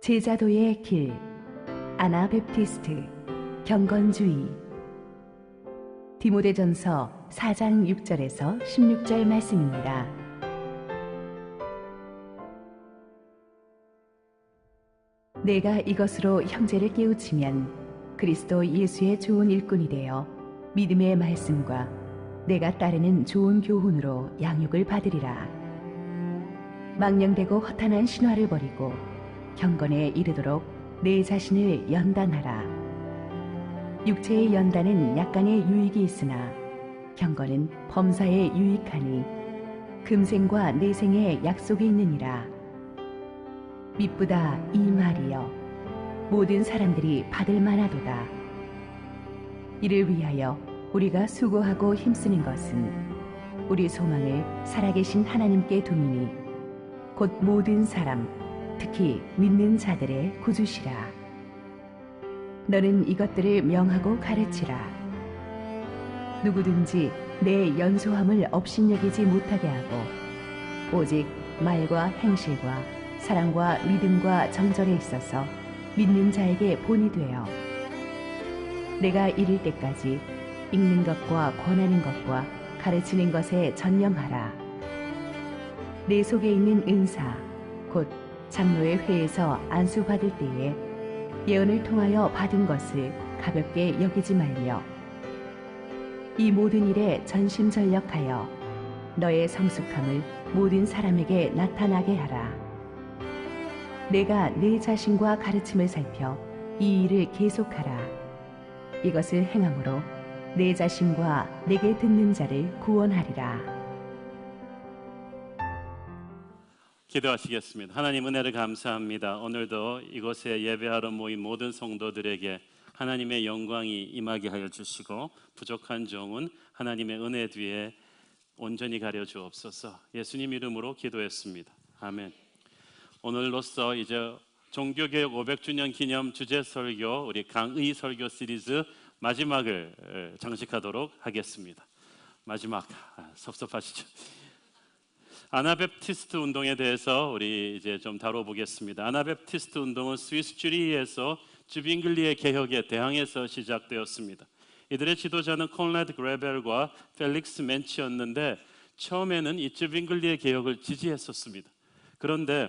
제자도의 길, 아나베프티스트, 경건주의. 디모데전서 4장 6절에서 16절 말씀입니다. 내가 이것으로 형제를 깨우치면 그리스도 예수의 좋은 일꾼이 되어 믿음의 말씀과 내가 따르는 좋은 교훈으로 양육을 받으리라. 망령되고 허탄한 신화를 버리고 경건에 이르도록 내 자신을 연단하라. 육체의 연단은 약간의 유익이 있으나 경건은 범사에 유익하니 금생과 내생에 약속이 있느니라. 미쁘다 이 말이여 모든 사람들이 받을 만하도다. 이를 위하여 우리가 수고하고 힘쓰는 것은 우리 소망을 살아계신 하나님께 두미니 곧 모든 사람 특히 믿는 자들의 구주시라. 너는 이것들을 명하고 가르치라. 누구든지 내 연소함을 업신여기지 못하게 하고 오직 말과 행실과 사랑과 믿음과 정절에 있어서 믿는 자에게 본이 되어 내가 이를 때까지 읽는 것과 권하는 것과 가르치는 것에 전념하라. 내 속에 있는 은사 곧 장로의 회에서 안수받을 때에 예언을 통하여 받은 것을 가볍게 여기지 말며 이 모든 일에 전심전력하여 너의 성숙함을 모든 사람에게 나타나게 하라. 내가 내 자신과 가르침을 살펴 이 일을 계속하라. 이것을 행함으로 내 자신과 내게 듣는 자를 구원하리라. 기도하시겠습니다. 하나님 은혜를 감사합니다. 오늘도 이곳에 예배하러 모인 모든 성도들에게 하나님의 영광이 임하게 하여 주시고 부족한 종은 하나님의 은혜 뒤에 온전히 가려 주옵소서. 예수님 이름으로 기도했습니다. 아멘. 오늘로써 이제 종교개혁 500주년 기념 주제 설교 우리 강의 설교 시리즈 마지막을 장식하도록 하겠습니다. 마지막 섭섭하시죠? 아나베프티스트 운동에 대해서 우리 이제 좀 다뤄보겠습니다. 아나베프티스트 운동은 스위스 쭈리히에서 즈빙글리의 개혁에 대항해서 시작되었습니다. 이들의 지도자는 콘라드 그레벨과 펠릭스 멘치였는데 처음에는 이 즈빙글리의 개혁을 지지했었습니다. 그런데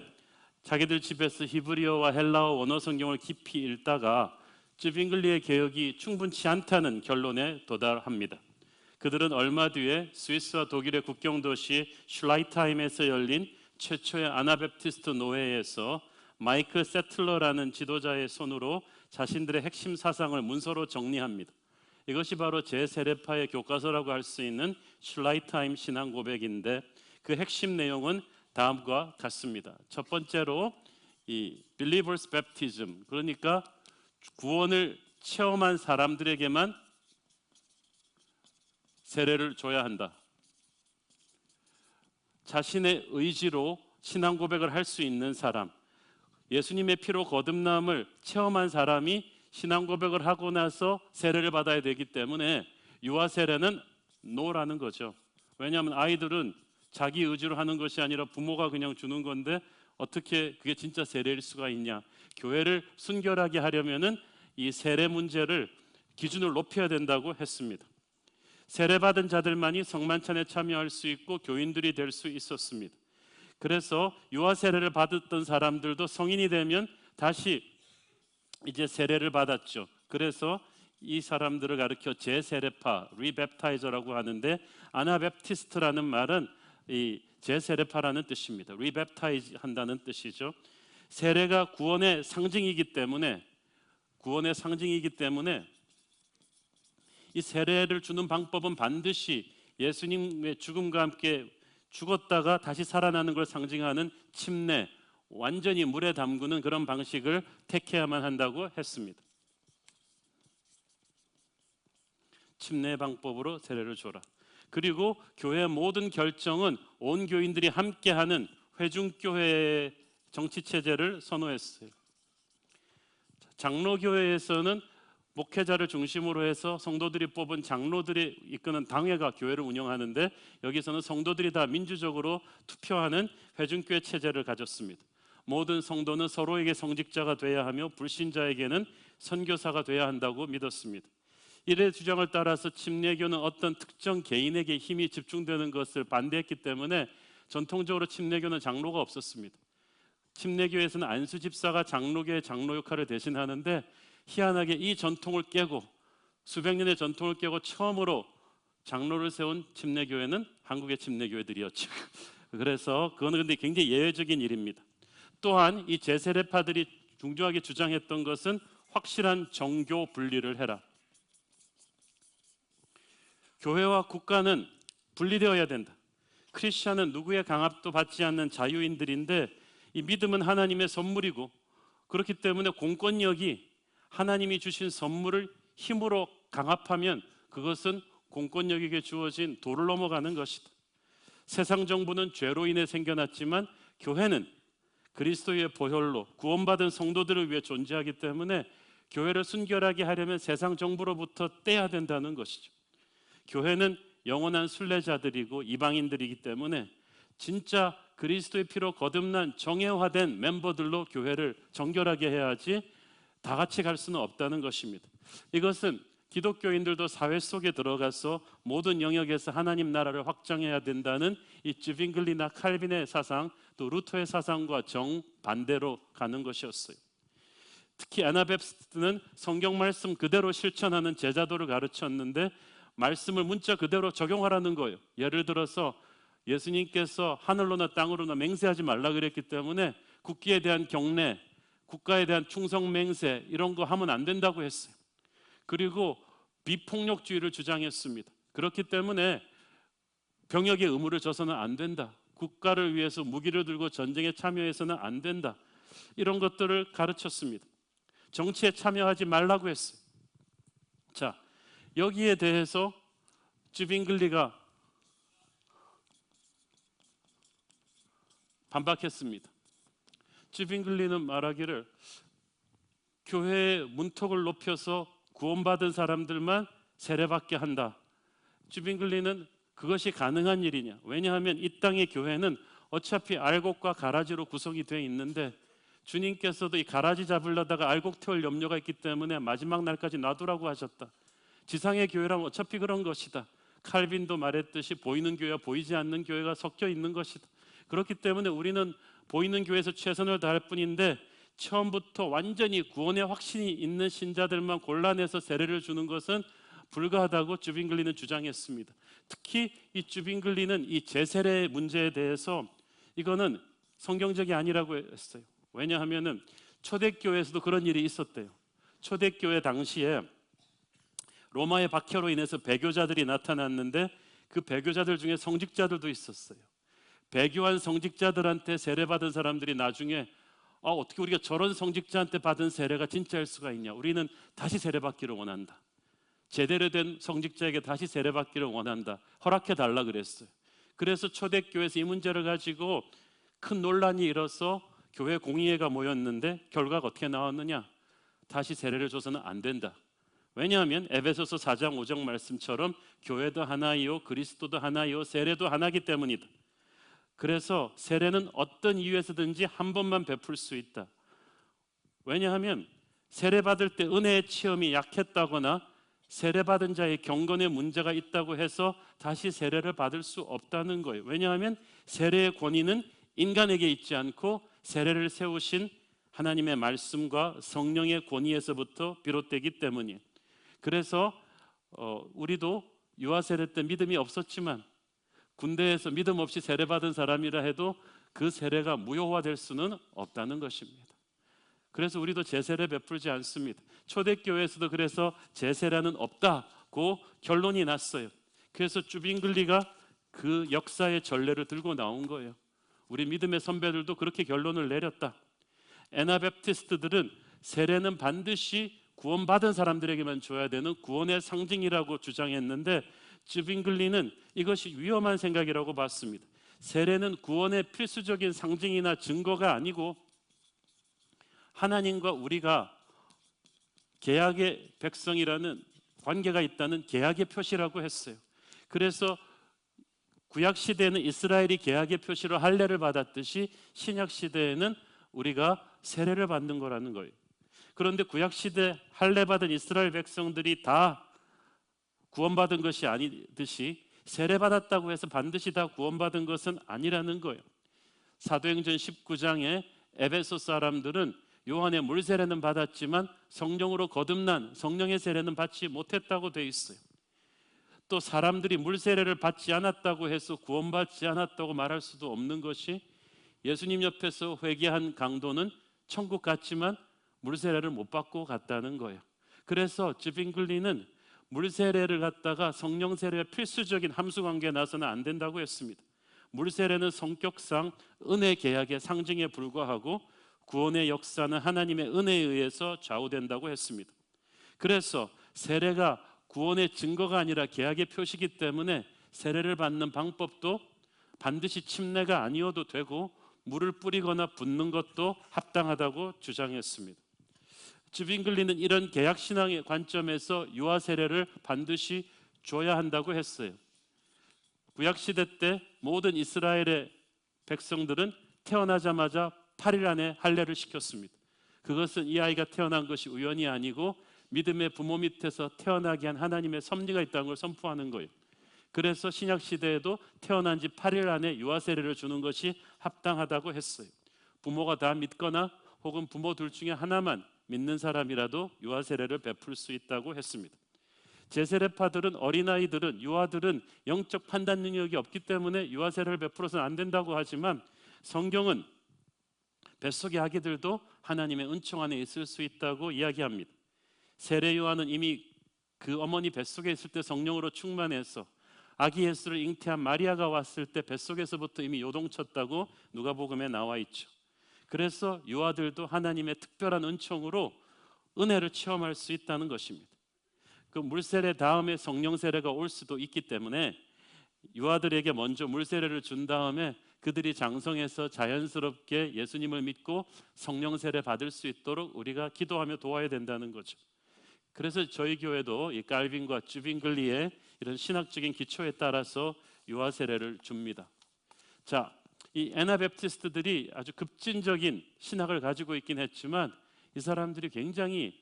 자기들 집에서 히브리어와 헬라어 원어 성경을 깊이 읽다가 즈빙글리의 개혁이 충분치 않다는 결론에 도달합니다. 그들은 얼마 뒤에 스위스와 독일의 국경 도시 슐라이트하임에서 열린 최초의 아나베프티스트 노회에서 마이클 세틀러라는 지도자의 손으로 자신들의 핵심 사상을 문서로 정리합니다. 이것이 바로 제세례파의 교과서라고 할 수 있는 슐라이트하임 신앙 고백인데 그 핵심 내용은 다음과 같습니다. 첫 번째로 이 Believers Baptism, 그러니까 구원을 체험한 사람들에게만 세례를 줘야 한다. 자신의 의지로 신앙 고백을 할 수 있는 사람, 예수님의 피로 거듭남을 체험한 사람이 신앙 고백을 하고 나서 세례를 받아야 되기 때문에 유아 세례는 노라는 거죠. 왜냐하면 아이들은 자기 의지로 하는 것이 아니라 부모가 그냥 주는 건데 어떻게 그게 진짜 세례일 수가 있냐. 교회를 순결하게 하려면은 이 세례 문제를 기준을 높여야 된다고 했습니다. 세례받은 자들만이 성만찬에 참여할 수 있고 교인들이 될 수 있었습니다. 그래서 유아 세례를 받았던 사람들도 성인이 되면 다시 이제 세례를 받았죠. 그래서 이 사람들을 가리켜 제세례파, 리베프타이저라고 하는데 아나베프티스트라는 말은 이 제세례파라는 뜻입니다. 리베프타이즈 한다는 뜻이죠. 세례가 구원의 상징이기 때문에 이 세례를 주는 방법은 반드시 예수님의 죽음과 함께 죽었다가 다시 살아나는 걸 상징하는 침례, 완전히 물에 담그는 그런 방식을 택해야만 한다고 했습니다. 침례 방법으로 세례를 줘라. 그리고 교회의 모든 결정은 온 교인들이 함께하는 회중교회의 정치체제를 선호했어요. 장로교회에서는 목회자를 중심으로 해서 성도들이 뽑은 장로들이 이끄는 당회가 교회를 운영하는데 여기서는 성도들이 다 민주적으로 투표하는 회중교회 체제를 가졌습니다. 모든 성도는 서로에게 성직자가 돼야 하며 불신자에게는 선교사가 돼야 한다고 믿었습니다. 이래 주장을 따라서 침례교는 어떤 특정 개인에게 힘이 집중되는 것을 반대했기 때문에 전통적으로 침례교는 장로가 없었습니다. 침례교에서는 안수 집사가 장로교의 장로 역할을 대신하는데, 희한하게 이 전통을 깨고 수백 년의 전통을 깨고 처음으로 장로를 세운 침례교회는 한국의 침례교회들이었죠. 그래서 그거는 근데 굉장히 예외적인 일입니다. 또한 이 제세례파들이 중요하게 주장했던 것은 확실한 정교 분리를 해라. 교회와 국가는 분리되어야 된다. 크리스천은 누구의 강압도 받지 않는 자유인들인데, 이 믿음은 하나님의 선물이고, 그렇기 때문에 공권력이 하나님이 주신 선물을 힘으로 강압하면 그것은 공권력에게 주어진 도를 넘어가는 것이다. 세상 정부는 죄로 인해 생겨났지만 교회는 그리스도의 보혈로 구원받은 성도들을 위해 존재하기 때문에 교회를 순결하게 하려면 세상 정부로부터 떼야 된다는 것이죠. 교회는 영원한 순례자들이고 이방인들이기 때문에 진짜 그리스도의 피로 거듭난 정예화된 멤버들로 교회를 정결하게 해야지 다 같이 갈 수는 없다는 것입니다. 이것은 기독교인들도 사회 속에 들어가서 모든 영역에서 하나님 나라를 확장해야 된다는 이 즈빙글리나 칼빈의 사상, 또 루터의 사상과 정반대로 가는 것이었어요. 특히 아나베프티스트는 성경 말씀 그대로 실천하는 제자도를 가르쳤는데, 말씀을 문자 그대로 적용하라는 거예요. 예를 들어서 예수님께서 하늘로나 땅으로나 맹세하지 말라 그랬기 때문에 국기에 대한 경례, 국가에 대한 충성 맹세 이런 거 하면 안 된다고 했어요. 그리고 비폭력주의를 주장했습니다. 그렇기 때문에 병역의 의무를 져서는 안 된다. 국가를 위해서 무기를 들고 전쟁에 참여해서는 안 된다. 이런 것들을 가르쳤습니다. 정치에 참여하지 말라고 했어요. 자, 여기에 대해서 즈빙글리가 반박했습니다. 즈빙글리는 말하기를 교회의 문턱을 높여서 구원받은 사람들만 세례받게 한다. 즈빙글리는 그것이 가능한 일이냐? 왜냐하면 이 땅의 교회는 어차피 알곡과 가라지로 구성이 되어 있는데, 주님께서도 이 가라지 잡으려다가 알곡 태울 염려가 있기 때문에 마지막 날까지 놔두라고 하셨다. 지상의 교회라면 어차피 그런 것이다. 칼빈도 말했듯이 보이는 교회와 보이지 않는 교회가 섞여 있는 것이다. 그렇기 때문에 우리는 보이는 교회에서 최선을 다할 뿐인데, 처음부터 완전히 구원의 확신이 있는 신자들만 골라내서 세례를 주는 것은 불가하다고 즈빙글리는 주장했습니다. 특히 이 즈빙글리는 이 제세례 문제에 대해서 이거는 성경적이 아니라고 했어요. 왜냐하면은 초대교회에서도 그런 일이 있었대요. 초대교회 당시에 로마의 박해로 인해서 배교자들이 나타났는데, 그 배교자들 중에 성직자들도 있었어요. 배교한 성직자들한테 세례받은 사람들이 나중에 어떻게 우리가 저런 성직자한테 받은 세례가 진짜일 수가 있냐, 우리는 다시 세례받기를 원한다, 제대로 된 성직자에게 다시 세례받기를 원한다, 허락해 달라 그랬어요. 그래서 초대교회에서 이 문제를 가지고 큰 논란이 일어서 교회 공의회가 모였는데 결과가 어떻게 나왔느냐? 다시 세례를 줘서는 안 된다. 왜냐하면 에베소서 4장 5절 말씀처럼 교회도 하나이요 그리스도도 하나이요 세례도 하나이기 때문이다. 그래서 세례는 어떤 이유에서든지 한 번만 베풀 수 있다. 왜냐하면 세례받을 때 은혜의 체험이 약했다거나 세례받은 자의 경건에 문제가 있다고 해서 다시 세례를 받을 수 없다는 거예요. 왜냐하면 세례의 권위는 인간에게 있지 않고 세례를 세우신 하나님의 말씀과 성령의 권위에서부터 비롯되기 때문이에요. 그래서 우리도 유아세례 때 믿음이 없었지만 군대에서 믿음 없이 세례받은 사람이라 해도 그 세례가 무효화될 수는 없다는 것입니다. 그래서 우리도 제세례 베풀지 않습니다. 초대교회에서도 그래서 제세례는 없다고 결론이 났어요. 그래서 즈빙글리가 그 역사의 전례를 들고 나온 거예요. 우리 믿음의 선배들도 그렇게 결론을 내렸다. 애나베프티스트들은 세례는 반드시 구원받은 사람들에게만 줘야 되는 구원의 상징이라고 주장했는데, 즈빙글리는 이것이 위험한 생각이라고 봤습니다. 세례는 구원의 필수적인 상징이나 증거가 아니고 하나님과 우리가 계약의 백성이라는 관계가 있다는 계약의 표시라고 했어요. 그래서 구약 시대에는 이스라엘이 계약의 표시로 할례를 받았듯이 신약 시대에는 우리가 세례를 받는 거라는 거예요. 그런데 구약시대 할례받은 이스라엘 백성들이 다 구원받은 것이 아니듯이 세례받았다고 해서 반드시 다 구원받은 것은 아니라는 거예요. 사도행전 19장에 에베소 사람들은 요한의 물세례는 받았지만 성령으로 거듭난 성령의 세례는 받지 못했다고 되어 있어요. 또 사람들이 물세례를 받지 않았다고 해서 구원받지 않았다고 말할 수도 없는 것이 예수님 옆에서 회개한 강도는 천국 갔지만 물세례를 못 받고 갔다는 거예요. 그래서 즈빙글리는 물세례를 갖다가 성령 세례의 필수적인 함수관계에 나서는 안 된다고 했습니다. 물세례는 성격상 은혜 계약의 상징에 불과하고 구원의 역사는 하나님의 은혜에 의해서 좌우된다고 했습니다. 그래서 세례가 구원의 증거가 아니라 계약의 표시이기 때문에 세례를 받는 방법도 반드시 침례가 아니어도 되고 물을 뿌리거나 붓는 것도 합당하다고 주장했습니다. 즈빙글리는 이런 계약신앙의 관점에서 유아 세례를 반드시 줘야 한다고 했어요. 구약시대 때 모든 이스라엘의 백성들은 태어나자마자 8일 안에 할례를 시켰습니다. 그것은 이 아이가 태어난 것이 우연이 아니고 믿음의 부모 밑에서 태어나게 한 하나님의 섭리가 있다는 걸 선포하는 거예요. 그래서 신약시대에도 태어난 지 8일 안에 유아 세례를 주는 것이 합당하다고 했어요. 부모가 다 믿거나 혹은 부모 둘 중에 하나만 믿는 사람이라도 유아 세례를 베풀 수 있다고 했습니다. 제세례파들은 어린아이들은 유아들은 영적 판단 능력이 없기 때문에 유아 세례를 베풀어서는 안 된다고 하지만 성경은 뱃속의 아기들도 하나님의 은총 안에 있을 수 있다고 이야기합니다. 세례 요한은 이미 그 어머니 뱃속에 있을 때 성령으로 충만해서 아기 예수를 잉태한 마리아가 왔을 때 뱃속에서부터 이미 요동쳤다고 누가복음에 나와 있죠. 그래서 유아들도 하나님의 특별한 은총으로 은혜를 체험할 수 있다는 것입니다. 그 물세례 다음에 성령 세례가 올 수도 있기 때문에 유아들에게 먼저 물세례를 준 다음에 그들이 장성해서 자연스럽게 예수님을 믿고 성령 세례 받을 수 있도록 우리가 기도하며 도와야 된다는 거죠. 그래서 저희 교회도 이 칼빈과 즈빙글리의 이런 신학적인 기초에 따라서 유아 세례를 줍니다. 자, 이 애나베프티스트들이 아주 급진적인 신학을 가지고 있긴 했지만 이 사람들이 굉장히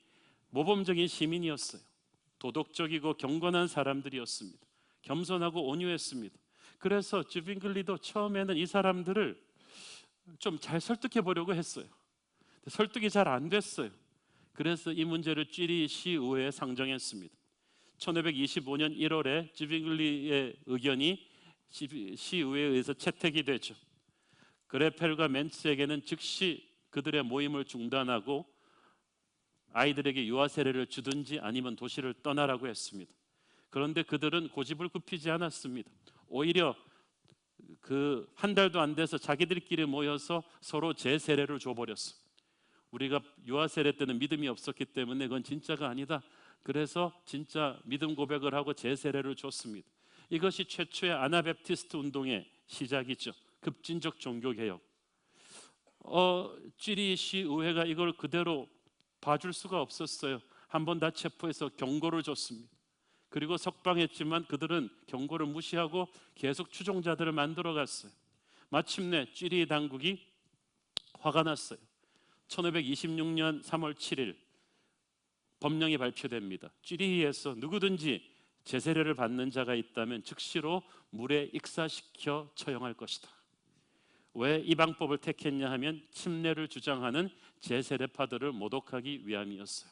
모범적인 시민이었어요. 도덕적이고 경건한 사람들이었습니다. 겸손하고 온유했습니다. 그래서 즈빙글리도 처음에는 이 사람들을 좀 잘 설득해 보려고 했어요. 설득이 잘 안 됐어요. 그래서 이 문제를 쥐리 시의회에 상정했습니다. 1525년 1월에 즈빙글리의 의견이 시의회에 의해서 채택이 되죠. 그레펠과 멘츠에게는 즉시 그들의 모임을 중단하고 아이들에게 유아 세례를 주든지 아니면 도시를 떠나라고 했습니다. 그런데 그들은 고집을 굽히지 않았습니다. 오히려 그 한 달도 안 돼서 자기들끼리 모여서 서로 재세례를 줘버렸어. 우리가 유아 세례 때는 믿음이 없었기 때문에 그건 진짜가 아니다. 그래서 진짜 믿음 고백을 하고 재세례를 줬습니다. 이것이 최초의 아나베프티스트 운동의 시작이죠. 급진적 종교개혁. 쥐리시 의회가 이걸 그대로 봐줄 수가 없었어요. 한 번 다 체포해서 경고를 줬습니다. 그리고 석방했지만 그들은 경고를 무시하고 계속 추종자들을 만들어 갔어요. 마침내 쥐리 당국이 화가 났어요. 1526년 3월 7일 법령이 발표됩니다. 쥐리히에서 누구든지 제세례를 받는 자가 있다면 즉시로 물에 익사시켜 처형할 것이다. 왜 이 방법을 택했냐 하면 침례를 주장하는 제세례파들을 모독하기 위함이었어요.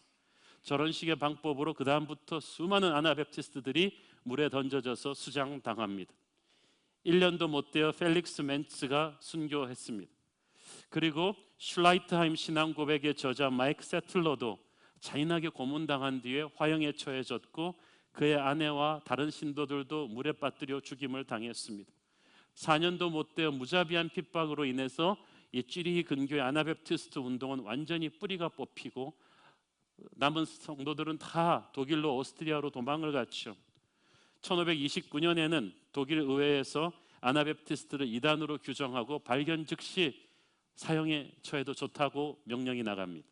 저런 식의 방법으로 그 다음부터 수많은 아나베프티스트들이 물에 던져져서 수장당합니다. 1년도 못 되어 펠릭스 멘츠가 순교했습니다. 그리고 슐라이트하임 신앙 고백의 저자 마이크 세틀러도 잔인하게 고문당한 뒤에 화형에 처해졌고 그의 아내와 다른 신도들도 물에 빠뜨려 죽임을 당했습니다. 4년도 못 되어 무자비한 핍박으로 인해서 이 쥐리히 근교의 아나베프티스트 운동은 완전히 뿌리가 뽑히고 남은 성도들은 다 독일로 오스트리아로 도망을 갔죠. 1529년에는 독일 의회에서 아나베프티스트를 이단으로 규정하고 발견 즉시 사형에 처해도 좋다고 명령이 나갑니다.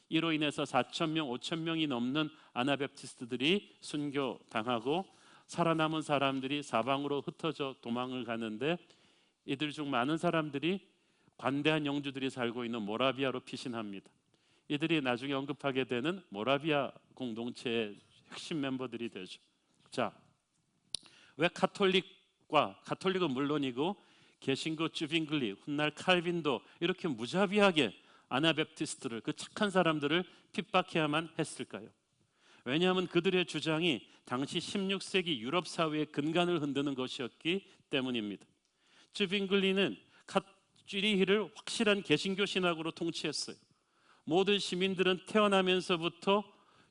이로 인해서 4,000명, 5,000명이 넘는 아나베프티스트들이 순교당하고 살아남은 사람들이 사방으로 흩어져 도망을 가는데 이들 중 많은 사람들이 관대한 영주들이 살고 있는 모라비아로 피신합니다. 이들이 나중에 언급하게 되는 모라비아 공동체의 핵심 멤버들이 되죠. 자, 왜 가톨릭은 물론이고 개신교 쭈빙글리, 훗날 칼빈도 이렇게 무자비하게 아나베프티스트를, 그 착한 사람들을 핍박해야만 했을까요? 왜냐하면 그들의 주장이 당시 16세기 유럽 사회의 근간을 흔드는 것이었기 때문입니다. 쭈빙글리는 쭈리히를 확실한 개신교 신학으로 통치했어요. 모든 시민들은 태어나면서부터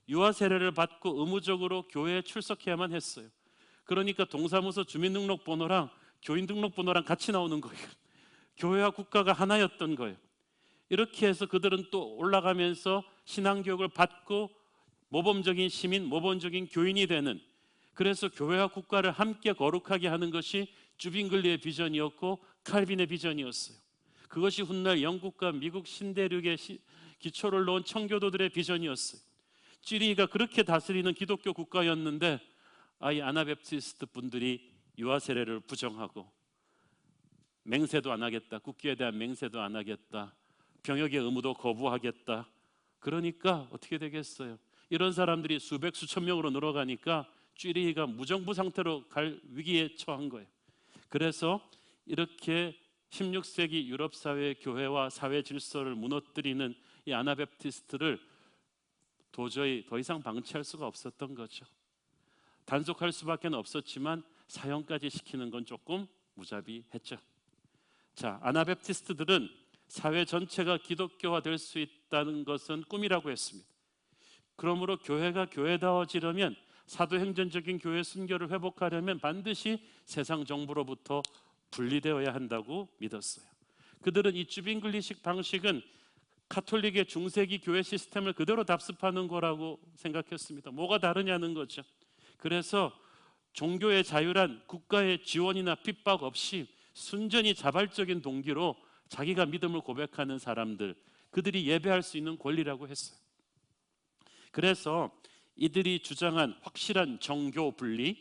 유아 세례를 받고 의무적으로 교회에 출석해야만 했어요. 그러니까 동사무소 주민등록번호랑 교인등록번호랑 같이 나오는 거예요. 교회와 국가가 하나였던 거예요. 이렇게 해서 그들은 또 올라가면서 신앙교육을 받고 모범적인 시민, 모범적인 교인이 되는, 그래서 교회와 국가를 함께 거룩하게 하는 것이 쭈빙글리의 비전이었고 칼빈의 비전이었어요. 그것이 훗날 영국과 미국 신대륙의 기초를 놓은 청교도들의 비전이었어요. 쭈리히가 그렇게 다스리는 기독교 국가였는데 이 아나베프티스트 분들이 유아 세례를 부정하고 맹세도 안 하겠다, 국기에 대한 맹세도 안 하겠다, 병역의 의무도 거부하겠다. 그러니까 어떻게 되겠어요? 이런 사람들이 수백 수천 명으로 늘어가니까 쭈리히가 무정부 상태로 갈 위기에 처한 거예요. 그래서 이렇게 16세기 유럽 사회의 교회와 사회 질서를 무너뜨리는 이 아나베프티스트를 도저히 더 이상 방치할 수가 없었던 거죠. 단속할 수밖에 없었지만 사형까지 시키는 건 조금 무자비했죠. 자, 아나베프티스트들은 사회 전체가 기독교화 될 수 있다는 것은 꿈이라고 했습니다. 그러므로 교회가 교회다워지려면, 사도행전적인 교회 순교를 회복하려면 반드시 세상 정부로부터 분리되어야 한다고 믿었어요. 그들은 이 쭈빙글리식 방식은 가톨릭의 중세기 교회 시스템을 그대로 답습하는 거라고 생각했습니다. 뭐가 다르냐는 거죠. 그래서 종교의 자유란 국가의 지원이나 핍박 없이 순전히 자발적인 동기로 자기가 믿음을 고백하는 사람들, 그들이 예배할 수 있는 권리라고 했어요. 그래서 이들이 주장한 확실한 정교 분리,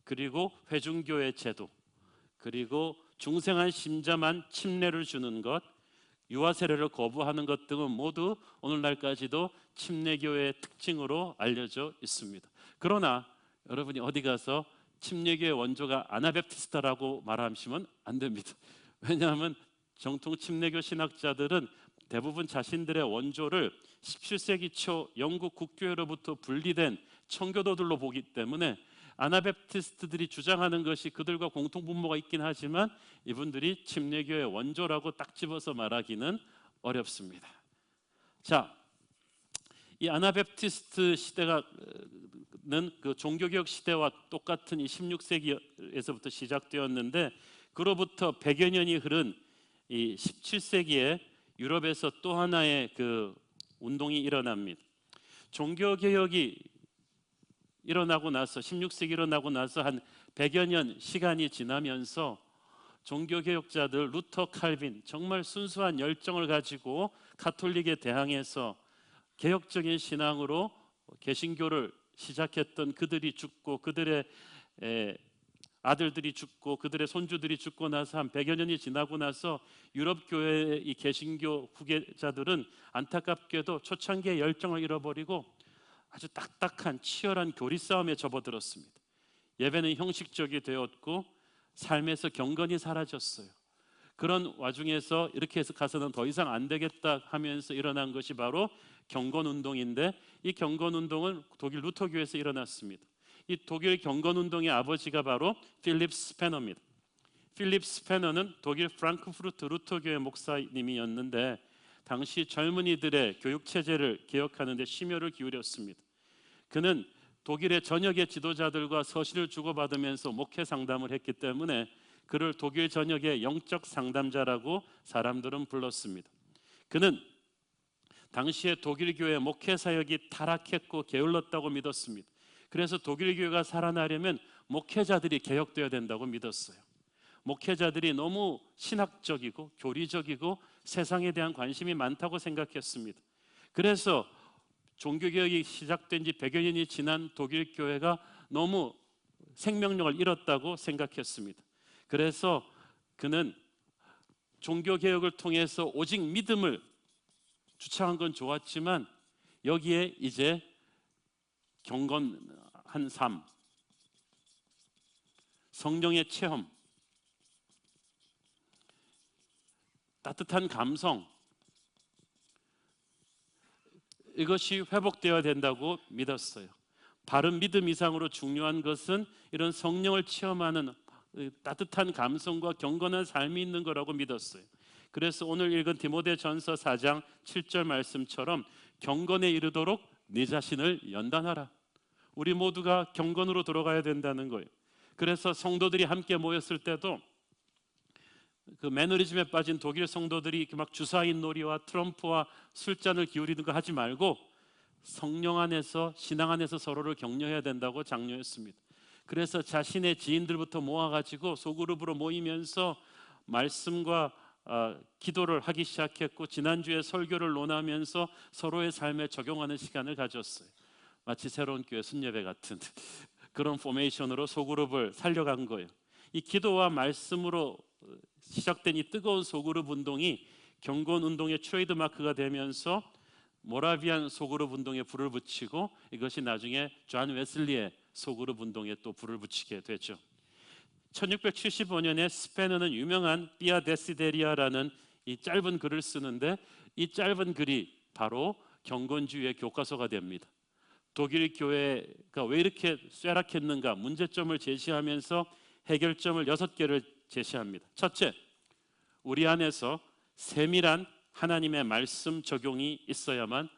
그리고 회중교회 제도, 그리고 중생한 신자만 침례를 주는 것, 유아 세례를 거부하는 것 등은 모두 오늘날까지도 침례교회의 특징으로 알려져 있습니다. 그러나 여러분이 어디 가서 침례교회 원조가 아나베프티스트라고 말하시면 안 됩니다. 왜냐하면 정통 침례교 신학자들은 대부분 자신들의 원조를 17세기 초 영국 국교회로부터 분리된 청교도들로 보기 때문에 아나베프티스트들이 주장하는 것이 그들과 공통분모가 있긴 하지만 이분들이 침례교의 원조라고 딱 집어서 말하기는 어렵습니다. 자, 이 아나베프티스트 시대는 그 종교개혁 시대와 똑같은 이 16세기에서부터 시작되었는데, 그로부터 100여 년이 흐른 이 17세기에 유럽에서 또 하나의 그 운동이 일어납니다. 종교개혁이 일어나고 나서, 16세기 일어나고 나서 한 100여 년 시간이 지나면서 종교개혁자들 루터, 칼빈, 정말 순수한 열정을 가지고 가톨릭에 대항해서 개혁적인 신앙으로 개신교를 시작했던 그들이 죽고, 그들의 아들들이 죽고, 그들의 손주들이 죽고 나서 한 100여 년이 지나고 나서 유럽 교회의 이 개신교 후계자들은 안타깝게도 초창기의 열정을 잃어버리고 아주 딱딱한 치열한 교리 싸움에 접어들었습니다. 예배는 형식적이 되었고 삶에서 경건이 사라졌어요. 그런 와중에서 이렇게 해서 가서는 더 이상 안 되겠다 하면서 일어난 것이 바로 경건운동인데, 이 경건운동은 독일 루터교에서 일어났습니다. 이 독일 경건운동의 아버지가 바로 필립 스페너입니다. 필립 스페너는 독일 프랑크푸르트 루터교회 목사님이었는데 당시 젊은이들의 교육체제를 개혁하는 데 심혈을 기울였습니다. 그는 독일의 전역의 지도자들과 서신을 주고받으면서 목회 상담을 했기 때문에 그를 독일 전역의 영적 상담자라고 사람들은 불렀습니다. 그는 당시에 독일 교회 목회 사역이 타락했고 게을렀다고 믿었습니다. 그래서 독일 교회가 살아나려면 목회자들이 개혁되어야 된다고 믿었어요. 목회자들이 너무 신학적이고 교리적이고 세상에 대한 관심이 많다고 생각했습니다. 그래서 종교개혁이 시작된 지 100여 년이 지난 독일 교회가 너무 생명력을 잃었다고 생각했습니다. 그래서 그는 종교개혁을 통해서 오직 믿음을 주창한 건 좋았지만 여기에 이제 경건한 삶, 성령의 체험, 따뜻한 감성, 이것이 회복되어야 된다고 믿었어요. 바른 믿음 이상으로 중요한 것은 이런 성령을 체험하는 따뜻한 감성과 경건한 삶이 있는 거라고 믿었어요. 그래서 오늘 읽은 디모데전서 4장 7절 말씀처럼 경건에 이르도록 네 자신을 연단하라. 우리 모두가 경건으로 들어가야 된다는 거예요. 그래서 성도들이 함께 모였을 때도 그 매너리즘에 빠진 독일 성도들이 막 주사인 놀이와 트럼프와 술잔을 기울이는 거 하지 말고 성령 안에서, 신앙 안에서 서로를 격려해야 된다고 장려했습니다. 그래서 자신의 지인들부터 모아가지고 소그룹으로 모이면서 말씀과 기도를 하기 시작했고, 지난주에 설교를 논하면서 서로의 삶에 적용하는 시간을 가졌어요. 마치 새로운 교회 순례배 같은 그런 포메이션으로 소그룹을 살려간 거예요. 이 기도와 말씀으로 시작된 이 뜨거운 소그룹 운동이 경건 운동의 트레이드마크가 되면서 모라비안 소그룹 운동에 불을 붙이고, 이것이 나중에 존 웨슬리의 소그룹 운동에 또 불을 붙이게 되죠. 1675년에 스페너는 유명한 비아 데시데리아라는 이 짧은 글을 쓰는데, 이 짧은 글이 바로 경건주의의 교과서가 됩니다. 독일 교회가 왜 이렇게 쇠락했는가 문제점을 제시하면서 해결점을 6개를 제시합니다. 첫째, 우리 안에서 세밀한 하나님의 말씀 적용이 있어야만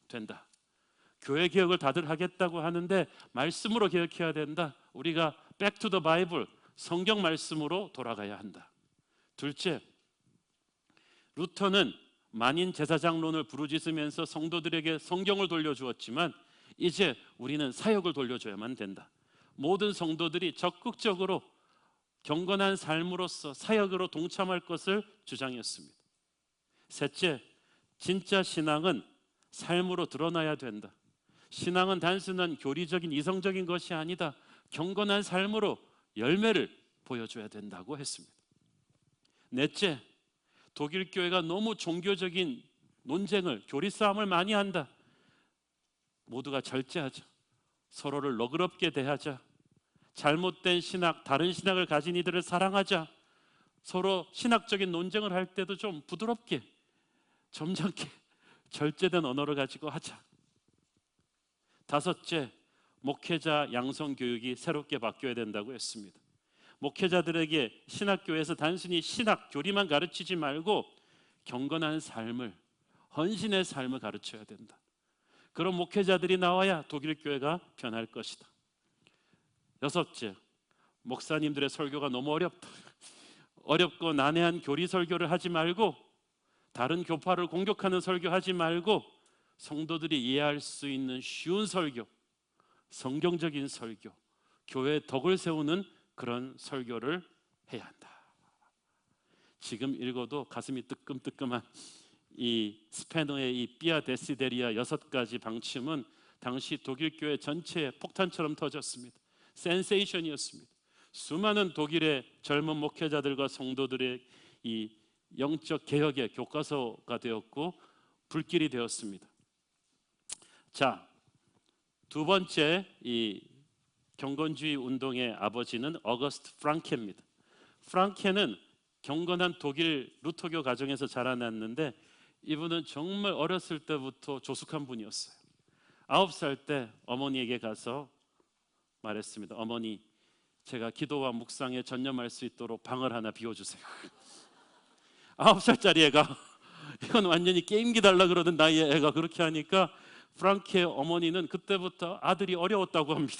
된다. 교회 개혁을 다들 하겠다고 하는데 말씀으로 개혁해야 된다. 우리가 back to the Bible, 성경 말씀으로 돌아가야 한다. 둘째, 루터는 만인 제사장론을 부르짖으면서 성도들에게 성경을 돌려주었지만 이제 우리는 사역을 돌려줘야만 된다. 모든 성도들이 적극적으로 경건한 삶으로서 사역으로 동참할 것을 주장했습니다. 셋째, 진짜 신앙은 삶으로 드러나야 된다. 신앙은 단순한 교리적인 이성적인 것이 아니다. 경건한 삶으로 열매를 보여줘야 된다고 했습니다. 넷째, 독일 교회가 너무 종교적인 논쟁을, 교리 싸움을 많이 한다. 모두가 절제하자. 서로를 너그럽게 대하자. 잘못된 신학, 다른 신학을 가진 이들을 사랑하자. 서로 신학적인 논쟁을 할 때도 좀 부드럽게, 점잖게, 절제된 언어를 가지고 하자. 다섯째, 목회자 양성 교육이 새롭게 바뀌어야 된다고 했습니다. 목회자들에게 신학교에서 단순히 신학 교리만 가르치지 말고 경건한 삶을, 헌신의 삶을 가르쳐야 된다. 그런 목회자들이 나와야 독일 교회가 변할 것이다. 여섯째, 목사님들의 설교가 너무 어렵다. 어렵고 난해한 교리 설교를 하지 말고, 다른 교파를 공격하는 설교하지 말고 성도들이 이해할 수 있는 쉬운 설교, 성경적인 설교, 교회의 덕을 세우는 그런 설교를 해야 한다. 지금 읽어도 가슴이 뜨끔뜨끔한 이 스페너의 이 비아 데시데리아 6가지 방침은 당시 독일 교회 전체에 폭탄처럼 터졌습니다. 센세이션이었습니다. 수많은 독일의 젊은 목회자들과 성도들의 이 영적 개혁의 교과서가 되었고 불길이 되었습니다. 자, 두 번째 이 경건주의 운동의 아버지는 어거스트 프랑케입니다. 프랑케는 경건한 독일 루터교 가정에서 자라났는데 이분은 정말 어렸을 때부터 조숙한 분이었어요. 9살 때 어머니에게 가서 말했습니다. 어머니, 제가 기도와 묵상에 전념할 수 있도록 방을 하나 비워주세요. 9살짜리 애가, 이건 완전히 게임기 달라 그러던 나이에 애가 그렇게 하니까 프랑케의 어머니는 그때부터 아들이 어려웠다고 합니다.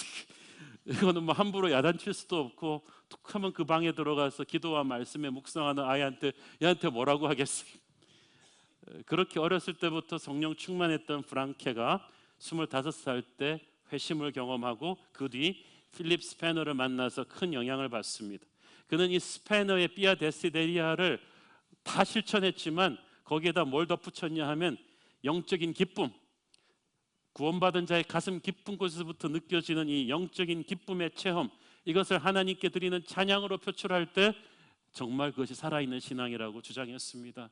이거는 뭐 함부로 야단칠 수도 없고 툭 하면 그 방에 들어가서 기도와 말씀에 묵상하는 아이한테 얘한테 뭐라고 하겠어요. 그렇게 어렸을 때부터 성령 충만했던 프랑케가 25살 때 회심을 경험하고 그 뒤 필립 스페너를 만나서 큰 영향을 받습니다. 그는 이 스페너의 비아 데시데리아를 다 실천했지만 거기에다 뭘 덧붙였냐 하면 영적인 기쁨, 구원받은 자의 가슴 깊은 곳에서부터 느껴지는 이 영적인 기쁨의 체험, 이것을 하나님께 드리는 찬양으로 표출할 때 정말 그것이 살아있는 신앙이라고 주장했습니다.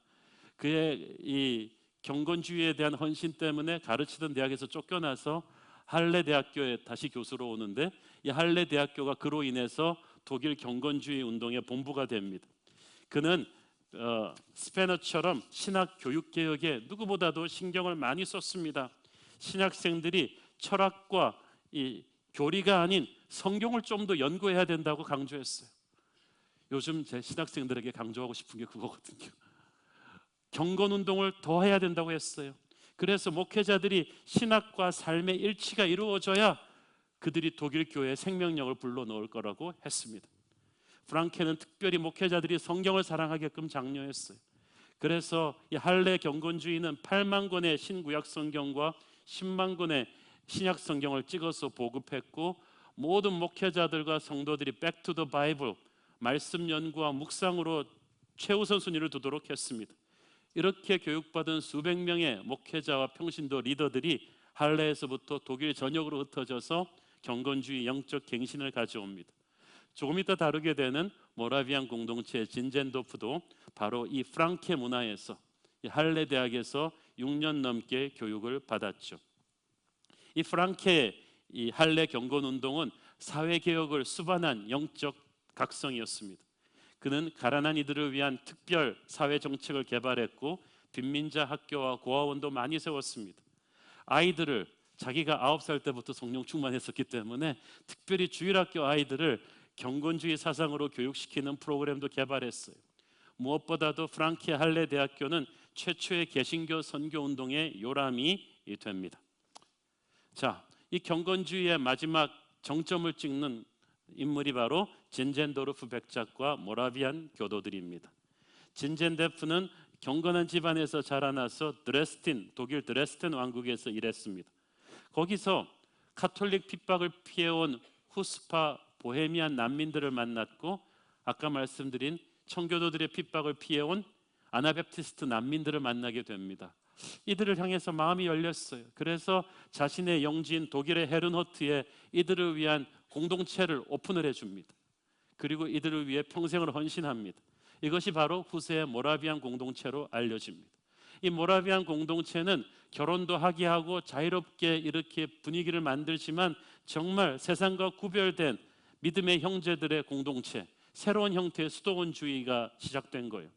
그의 이 경건주의에 대한 헌신 때문에 가르치던 대학에서 쫓겨나서 할레 대학교에 다시 교수로 오는데, 이 할레 대학교가 그로 인해서 독일 경건주의 운동의 본부가 됩니다. 그는 스페너처럼 신학 교육 개혁에 누구보다도 신경을 많이 썼습니다. 신학생들이 철학과 이 교리가 아닌 성경을 좀 더 연구해야 된다고 강조했어요. 요즘 제 신학생들에게 강조하고 싶은 게 그거거든요. 경건 운동을 더 해야 된다고 했어요. 그래서 목회자들이 신학과 삶의 일치가 이루어져야 그들이 독일 교회의 생명력을 불러넣을 거라고 했습니다. 프랑케는 특별히 목회자들이 성경을 사랑하게끔 장려했어요. 그래서 이 할레 경건주의는 8만 권의 신구약 성경과 10만 권의 신약 성경을 찍어서 보급했고, 모든 목회자들과 성도들이 Back to the Bible, 말씀 연구와 묵상으로 최우선 순위를 두도록 했습니다. 이렇게 교육받은 수백 명의 목회자와 평신도 리더들이 할레에서부터 독일 전역으로 흩어져서 경건주의 영적 갱신을 가져옵니다. 조금 이따 다루게 되는 모라비안 공동체 진젠도프도 바로 이 프랑케 문화에서, 이 할레 대학에서 6년 넘게 교육을 받았죠. 이 프랑케 이 할레 경건 운동은 사회 개혁을 수반한 영적 각성이었습니다. 그는 가난한 이들을 위한 특별 사회 정책을 개발했고, 빈민자 학교와 고아원도 많이 세웠습니다. 아이들을, 자기가 9살 때부터 성령 충만했었기 때문에 특별히 주일학교 아이들을 경건주의 사상으로 교육시키는 프로그램도 개발했어요. 무엇보다도 프랑케 할레 대학교는 최초의 개신교 선교 운동의 요람이 됩니다. 자, 이 경건주의의 마지막 정점을 찍는 인물이 바로 진젠도르프 백작과 모라비안 교도들입니다. 진젠데프는 경건한 집안에서 자라나서 독일 드레스덴 왕국에서 일했습니다. 거기서 카톨릭 핍박을 피해온 후스파 보헤미안 난민들을 만났고, 아까 말씀드린 청교도들의 핍박을 피해온 아나베프티스트 난민들을 만나게 됩니다. 이들을 향해서 마음이 열렸어요. 그래서 자신의 영지인 독일의 헤른호트에 이들을 위한 공동체를 오픈을 해줍니다. 그리고 이들을 위해 평생을 헌신합니다. 이것이 바로 후세의 모라비안 공동체로 알려집니다. 이 모라비안 공동체는 결혼도 하게 하고 자유롭게 이렇게 분위기를 만들지만, 정말 세상과 구별된 믿음의 형제들의 공동체, 새로운 형태의 수도원주의가 시작된 거예요.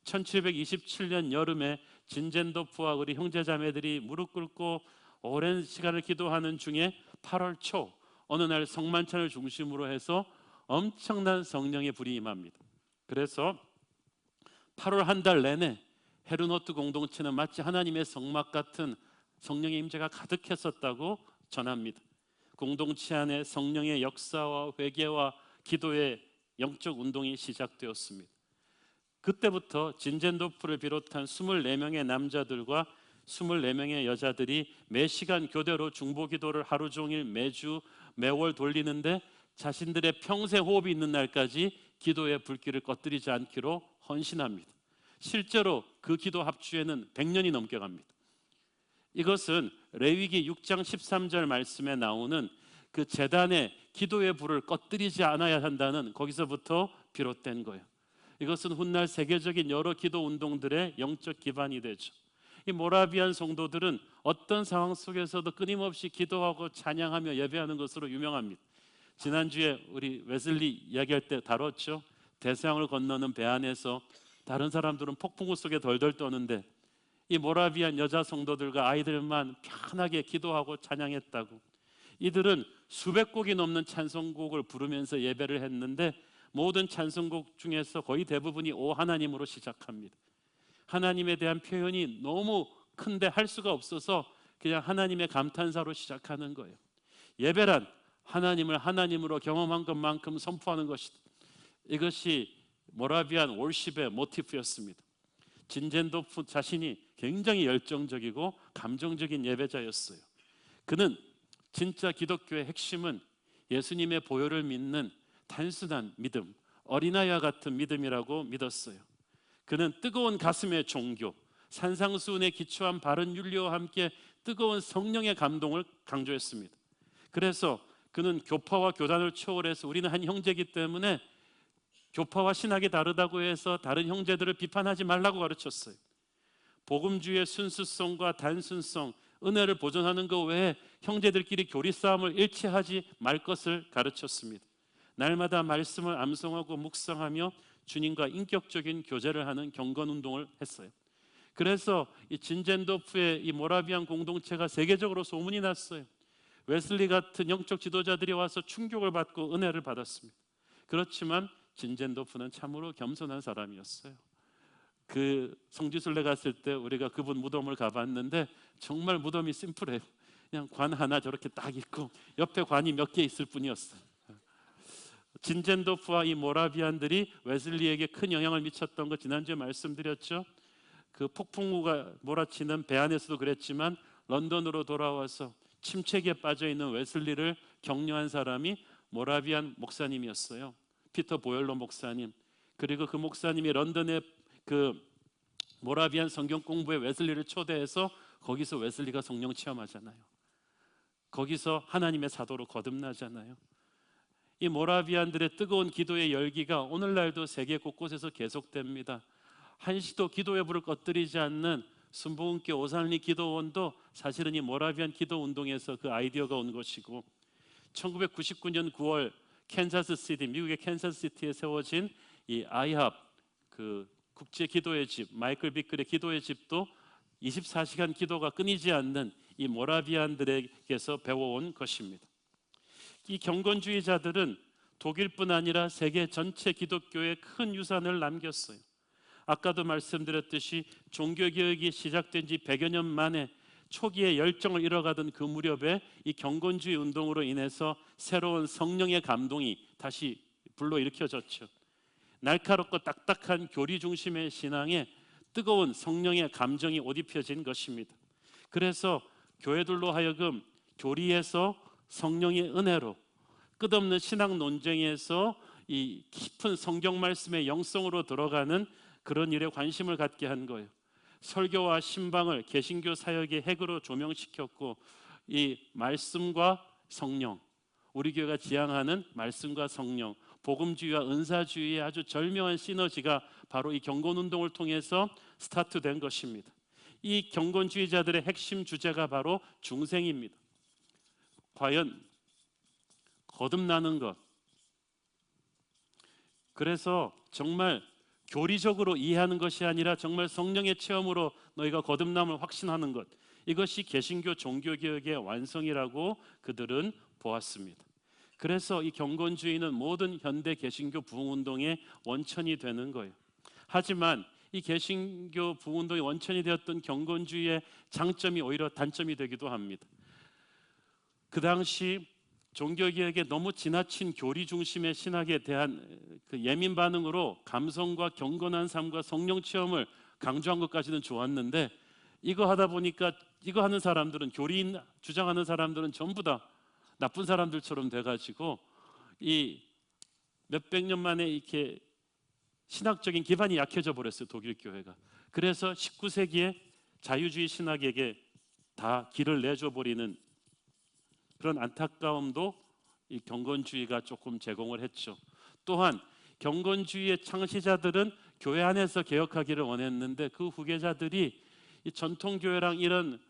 1727년 여름에 진젠도프와 우리 형제자매들이 무릎 꿇고 오랜 시간을 기도하는 중에 8월 초 어느 날 성만찬을 중심으로 해서 엄청난 성령의 불이 임합니다. 그래서 8월 한 달 내내 헤르노트 공동체는 마치 하나님의 성막 같은 성령의 임재가 가득했었다고 전합니다. 공동체 안에 성령의 역사와 회개와 기도의 영적 운동이 시작되었습니다. 그때부터 진젠도프를 비롯한 24명의 남자들과 24명의 여자들이 매시간 교대로 중보기도를 하루 종일 매월 돌리는데, 자신들의 평생 호흡이 있는 날까지 기도의 불길을 꺼뜨리지 않기로 헌신합니다. 실제로 그 기도 합주에는 100년이 넘게 갑니다. 이것은 레위기 6장 13절 말씀에 나오는 그 제단의 기도의 불을 꺼뜨리지 않아야 한다는, 거기서부터 비롯된 거예요. 이것은 훗날 세계적인 여러 기도 운동들의 영적 기반이 되죠. 이 모라비안 성도들은 어떤 상황 속에서도 끊임없이 기도하고 찬양하며 예배하는 것으로 유명합니다. 지난주에 우리 웨슬리 이야기할 때 다뤘죠. 대서양을 건너는 배 안에서 다른 사람들은 폭풍우 속에 덜덜 떠는데, 이 모라비안 여자 성도들과 아이들만 편하게 기도하고 찬양했다고. 이들은 수백 곡이 넘는 찬송곡을 부르면서 예배를 했는데, 모든 찬송곡 중에서 거의 대부분이 오 하나님으로 시작합니다. 하나님에 대한 표현이 너무 큰데 할 수가 없어서 그냥 하나님의 감탄사로 시작하는 거예요. 예배란 하나님을 하나님으로 경험한 것만큼 선포하는 것이다. 이것이 모라비안 월십의 모티프였습니다. 진젠도프 자신이 굉장히 열정적이고 감정적인 예배자였어요. 그는 진짜 기독교의 핵심은 예수님의 보혈을 믿는 단순한 믿음, 어린아이와 같은 믿음이라고 믿었어요. 그는 뜨거운 가슴의 종교, 산상수훈에 기초한 바른 윤리와 함께 뜨거운 성령의 감동을 강조했습니다. 그래서 그는 교파와 교단을 초월해서 우리는 한 형제이기 때문에 교파와 신학이 다르다고 해서 다른 형제들을 비판하지 말라고 가르쳤어요. 복음주의의 순수성과 단순성, 은혜를 보존하는 것 외에 형제들끼리 교리 싸움을 일치하지 말 것을 가르쳤습니다. 날마다 말씀을 암송하고 묵상하며 주님과 인격적인 교제를 하는 경건 운동을 했어요. 그래서 이 진젠도프의 이 모라비안 공동체가 세계적으로 소문이 났어요. 웨슬리 같은 영적 지도자들이 와서 충격을 받고 은혜를 받았습니다. 그렇지만 진젠도프는 참으로 겸손한 사람이었어요. 그 성지순례 갔을 때 우리가 그분 무덤을 가봤는데 정말 무덤이 심플해요. 그냥 관 하나 저렇게 딱 있고 옆에 관이 몇 개 있을 뿐이었어요. 진젠도프와 이 모라비안들이 웨슬리에게 큰 영향을 미쳤던 거 지난주에 말씀드렸죠. 그 폭풍우가 몰아치는 배 안에서도 그랬지만 런던으로 돌아와서 침체기에 빠져 있는 웨슬리를 격려한 사람이 모라비안 목사님이었어요. 피터 보일러 목사님. 그리고 그 목사님이 런던의 그 모라비안 성경 공부에 웨슬리를 초대해서 거기서 웨슬리가 성령 체험하잖아요. 거기서 하나님의 사도로 거듭나잖아요. 이 모라비안들의 뜨거운 기도의 열기가 오늘날도 세계 곳곳에서 계속됩니다. 한시도 기도의 불을 꺼뜨리지 않는 순복음교 오산리 기도원도 사실은 이 모라비안 기도 운동에서 그 아이디어가 온 것이고, 1999년 9월 캔자스시티, 미국의 캔자스시티에 세워진 이 아이합 그 국제 기도의 집, 마이클 비클의 기도의 집도 24시간 기도가 끊이지 않는 이 모라비안들에게서 배워온 것입니다. 이 경건주의자들은 독일뿐 아니라 세계 전체 기독교에 큰 유산을 남겼어요. 아까도 말씀드렸듯이 종교개혁이 시작된 지 100여 년 만에 초기에 열정을 잃어가던 그 무렵에 이 경건주의 운동으로 인해서 새로운 성령의 감동이 다시 불러일으켜졌죠. 날카롭고 딱딱한 교리 중심의 신앙에 뜨거운 성령의 감정이 옷 입혀진 것입니다. 그래서 교회들로 하여금 교리에서 성령의 은혜로, 끝없는 신학 논쟁에서 이 깊은 성경 말씀의 영성으로 들어가는 그런 일에 관심을 갖게 한 거예요. 설교와 신방을 개신교 사역의 핵으로 조명시켰고, 이 말씀과 성령, 우리 교회가 지향하는 말씀과 성령, 복음주의와 은사주의의 아주 절묘한 시너지가 바로 이 경건운동을 통해서 스타트된 것입니다. 이 경건주의자들의 핵심 주제가 바로 중생입니다. 과연 거듭나는 것, 그래서 정말 교리적으로 이해하는 것이 아니라 정말 성령의 체험으로 너희가 거듭남을 확신하는 것, 이것이 개신교 종교개혁의 완성이라고 그들은 보았습니다. 그래서 이 경건주의는 모든 현대 개신교 부흥운동의 원천이 되는 거예요. 하지만 이 개신교 부흥운동의 원천이 되었던 경건주의의 장점이 오히려 단점이 되기도 합니다. 그 당시 종교개혁에 너무 지나친 교리 중심의 신학에 대한 그 예민 반응으로 감성과 경건한 삶과 성령 체험을 강조한 것까지는 좋았는데, 이거 하다 보니까 이거 하는 사람들은, 교리인 주장하는 사람들은 전부 다 나쁜 사람들처럼 돼가지고 이 몇백 년 만에 이렇게 신학적인 기반이 약해져 버렸어요, 독일 교회가. 그래서 19세기에 자유주의 신학에게 다 길을 내줘 버리는 그런 안타까움도 이 경건주의가 조금 제공을 했죠. 또한 경건주의의 창시자들은 교회 안에서 개혁하기를 원했는데 그 후계자들이 이 전통교회랑 이런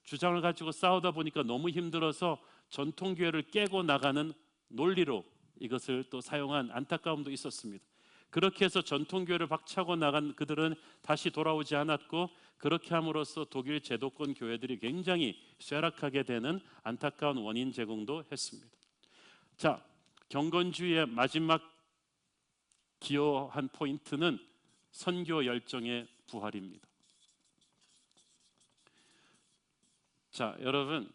주장을 가지고 싸우다 보니까 너무 힘들어서 전통교회를 깨고 나가는 논리로 이것을 또 사용한 안타까움도 있었습니다. 그렇게 해서 전통교회를 박차고 나간 그들은 다시 돌아오지 않았고, 그렇게 함으로써 독일 제도권 교회들이 굉장히 쇠락하게 되는 안타까운 원인 제공도 했습니다. 자, 경건주의의 마지막 기여한 포인트는 선교 열정의 부활입니다. 자, 여러분,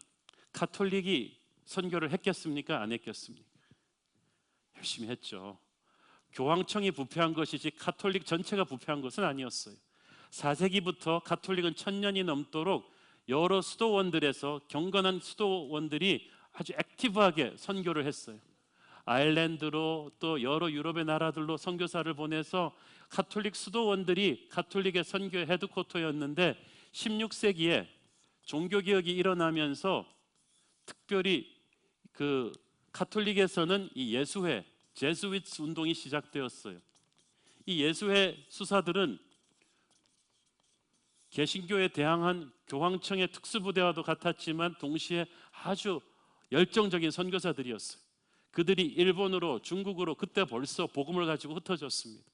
가톨릭이 선교를 했겠습니까? 안 했겠습니까? 열심히 했죠. 교황청이 부패한 것이지 가톨릭 전체가 부패한 것은 아니었어요. 4세기부터 가톨릭은 1000년이 넘도록 여러 수도원들에서 경건한 수도원들이 아주 액티브하게 선교를 했어요. 아일랜드로 또 여러 유럽의 나라들로 선교사를 보내서 가톨릭 수도원들이 가톨릭의 선교의 헤드쿼터였는데, 16세기에 종교개혁이 일어나면서 특별히 그 가톨릭에서는 이 예수회, 제수이트 운동이 시작되었어요. 이 예수회 수사들은 개신교에 대항한 교황청의 특수부대와도 같았지만 동시에 아주 열정적인 선교사들이었어요. 그들이 일본으로, 중국으로 그때 벌써 복음을 가지고 흩어졌습니다.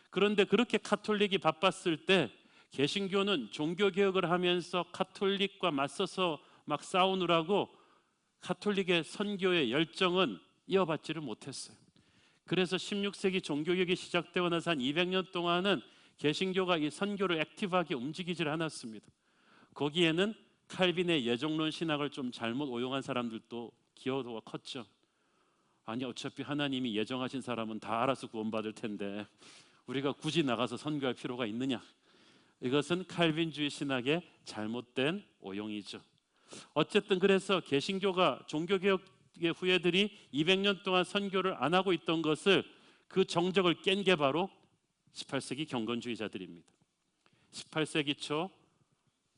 그런데 그렇게 카톨릭이 바빴을 때 개신교는 종교개혁을 하면서 카톨릭과 맞서서 막 싸우느라고 카톨릭의 선교의 열정은 이어받지를 못했어요. 그래서 16세기 종교개혁이 시작되고 나서 한 200년 동안은 개신교가 이 선교를 액티브하게 움직이질 않았습니다. 거기에는 칼빈의 예정론 신학을 좀 잘못 오용한 사람들도 기여도가 컸죠. 아니 어차피 하나님이 예정하신 사람은 다 알아서 구원받을 텐데 우리가 굳이 나가서 선교할 필요가 있느냐. 이것은 칼빈주의 신학의 잘못된 오용이죠. 어쨌든 그래서 개신교가 종교개혁의 후예들이 200년 동안 선교를 안 하고 있던 것을 그 정적을 깬 게 바로 18세기 경건주의자들입니다. 18세기 초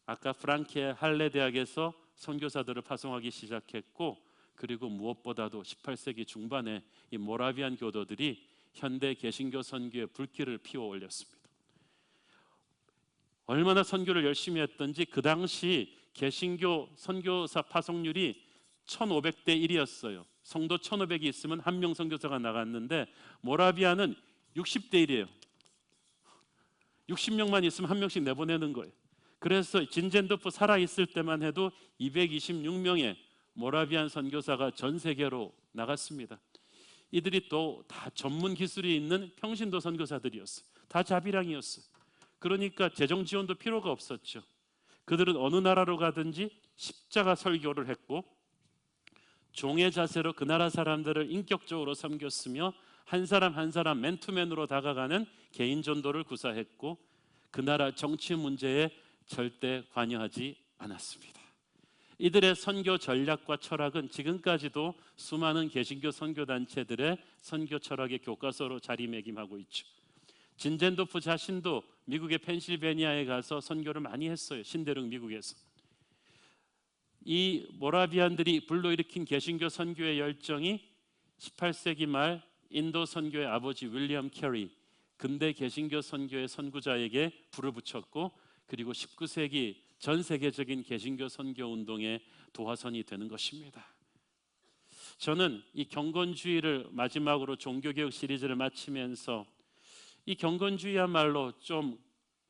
아까 프랑케 할레 대학에서 선교사들을 파송하기 시작했고, 그리고 무엇보다도 18세기 중반에 이 모라비안 교도들이 현대 개신교 선교의 불길을 피워 올렸습니다. 얼마나 선교를 열심히 했던지 그 당시 개신교 선교사 파송률이 1500대 1이었어요. 성도 1500이 있으면 한 명 선교사가 나갔는데 모라비아는 60대 1이에요. 60명만 있으면 한 명씩 내보내는 거예요. 그래서 진젠도프 살아있을 때만 해도 226명의 모라비안 선교사가 전 세계로 나갔습니다. 이들이 또 다 전문 기술이 있는 평신도 선교사들이었어요. 다 자비량이었어요. 그러니까 재정 지원도 필요가 없었죠. 그들은 어느 나라로 가든지 십자가 설교를 했고 종의 자세로 그 나라 사람들을 인격적으로 섬겼으며 한 사람 한 사람 맨투맨으로 다가가는 개인 전도를 구사했고 그 나라 정치 문제에 절대 관여하지 않았습니다. 이들의 선교 전략과 철학은 지금까지도 수많은 개신교 선교단체들의 선교 철학의 교과서로 자리매김하고 있죠. 진젠도프 자신도 미국의 펜실베니아에 가서 선교를 많이 했어요. 신대륙 미국에서. 이 모라비안들이 불러일으킨 개신교 선교의 열정이 18세기 말 인도 선교의 아버지 윌리엄 캐리, 근대 개신교 선교의 선구자에게 불을 붙였고, 그리고 19세기 전 세계적인 개신교 선교 운동의 도화선이 되는 것입니다. 저는 이 경건주의를 마지막으로 종교개혁 시리즈를 마치면서 이 경건주의야말로 좀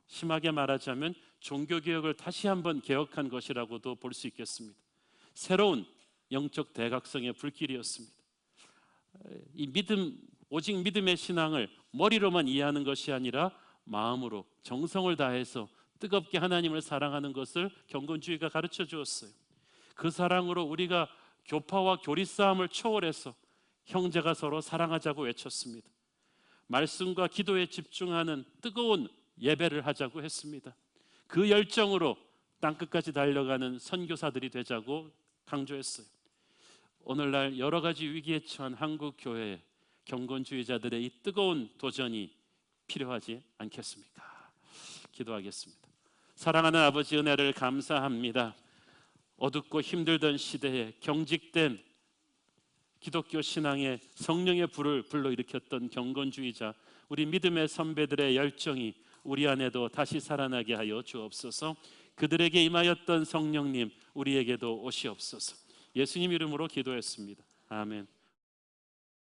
심하게 말하자면 종교개혁을 다시 한번 개혁한 것이라고도 볼 수 있겠습니다. 새로운 영적 대각성의 불길이었습니다. 이 믿음, 오직 믿음의 신앙을 머리로만 이해하는 것이 아니라 마음으로 정성을 다해서 뜨겁게 하나님을 사랑하는 것을 경건주의가 가르쳐 주었어요. 그 사랑으로 우리가 교파와 교리싸움을 초월해서 형제가 서로 사랑하자고 외쳤습니다. 말씀과 기도에 집중하는 뜨거운 예배를 하자고 했습니다. 그 열정으로 땅끝까지 달려가는 선교사들이 되자고 강조했어요. 오늘날 여러 가지 위기에 처한 한국 교회에 경건주의자들의 이 뜨거운 도전이 필요하지 않겠습니까? 기도하겠습니다. 사랑하는 아버지, 은혜를 감사합니다. 어둡고 힘들던 시대에 경직된 기독교 신앙의 성령의 불을 불러일으켰던 경건주의자, 우리 믿음의 선배들의 열정이 우리 안에도 다시 살아나게 하여 주옵소서. 그들에게 임하였던 성령님, 우리에게도 오시옵소서. 예수님 이름으로 기도했습니다. 아멘.